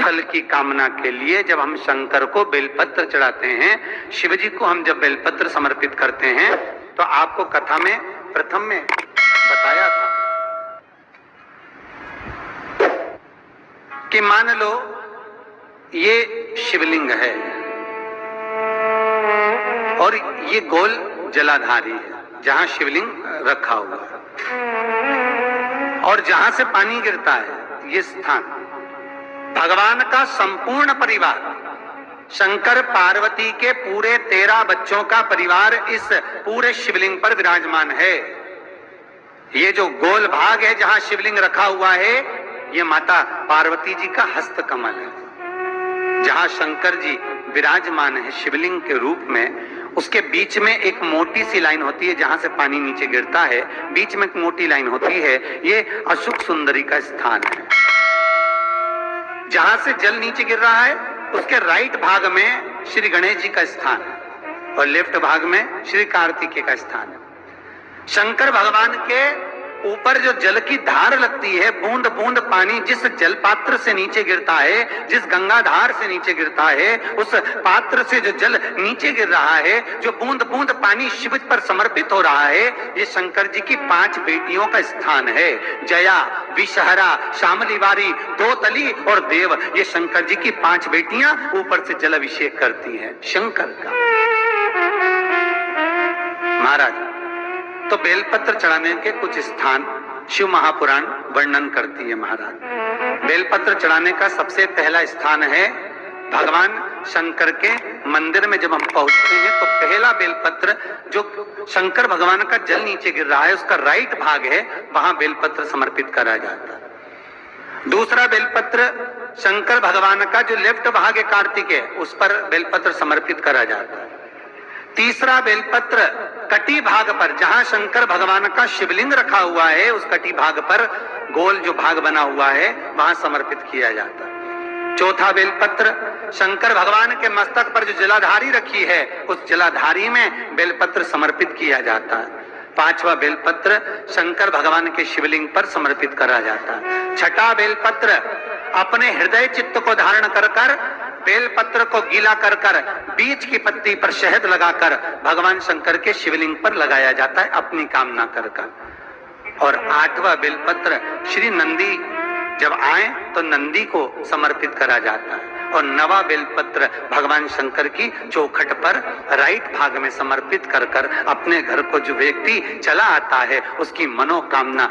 फल की कामना के लिए जब हम शंकर को बेलपत्र चढ़ाते हैं, शिव जी को हम जब बेलपत्र समर्पित करते हैं, तो आपको कथा में प्रथम में बताया था कि मान लो ये शिवलिंग है और ये गोल जलाधारी है जहां शिवलिंग रखा हुआ है, और जहां से पानी गिरता है ये स्थान, भगवान का संपूर्ण परिवार, शंकर पार्वती के पूरे 13 बच्चों का परिवार इस पूरे शिवलिंग पर विराजमान है। ये जो गोल भाग है जहां शिवलिंग रखा हुआ है, ये माता पार्वती जी का हस्त कमल है। जहां शंकर जी विराजमान है शिवलिंग के रूप में, उसके बीच में एक मोटी सी लाइन होती है जहां से पानी नीचे गिरता है, बीच में एक मोटी लाइन होती है, ये अशुक सुंदरी का स्थान है। जहां से जल नीचे गिर रहा है उसके राइट भाग में श्री गणेश जी का स्थान है और लेफ्ट भाग में श्री कार्तिकेय का स्थान है। शंकर भगवान के ऊपर जो जल की धार लगती है, बूंद बूंद पानी जिस जल पात्र से नीचे गिरता है, जिस गंगाधार से नीचे गिरता है, उस पात्र से जो जल नीचे गिर रहा है, जो बूंद बूंद पानी शिव पर समर्पित हो रहा है, ये शंकर जी की 5 बेटियों का स्थान है। जया, विषहरा, शामलीवारी, दोतली और देव, ये शंकर जी की 5 बेटियां ऊपर से जल अभिषेक करती हैं शंकर का। महाराज, तो बेलपत्र चढ़ाने के कुछ स्थान शिव महापुराण वर्णन करती है। महाराज, बेलपत्र चढ़ाने का सबसे पहला स्थान है भगवान शंकर के मंदिर में। जब हम पहुंचते हैं तो पहला बेलपत्र जो शंकर भगवान का जल नीचे गिर रहा है उसका राइट भाग है, वहां बेलपत्र समर्पित करा जाता है। दूसरा बेलपत्र शंकर भगवान का जो लेफ्ट भाग है कार्तिकेय, उस पर बेलपत्र समर्पित करा जाता है। तीसरा बेलपत्र कटी भाग पर, जहां शंकर भगवान का शिवलिंग रखा हुआ है, उस कटी भाग पर गोल जो भाग बना हुआ है वहां समर्पित किया जाता है। चौथा बेलपत्र शंकर भगवान के मस्तक पर जो जलाधारी रखी है, उस जलाधारी में बेलपत्र समर्पित किया जाता है। पांचवा बेलपत्र शंकर भगवान के शिवलिंग पर समर्पित करा जाता है। छठा बेलपत्र अपने हृदय चित्त को धारण कर कर बेलपत्र को गीला कर कर बीच की पत्ती पर शहद लगाकर भगवान शंकर के शिवलिंग पर लगाया जाता है अपनी कामना कर कर। और 8वां बेलपत्र श्री नंदी जब आए तो नंदी को समर्पित करा जाता है। और 9वां बेलपत्र भगवान शंकर की चौखट पर राइट भाग में समर्पित कर कर अपने घर को जो व्यक्ति चला आता है उसकी मनोकामना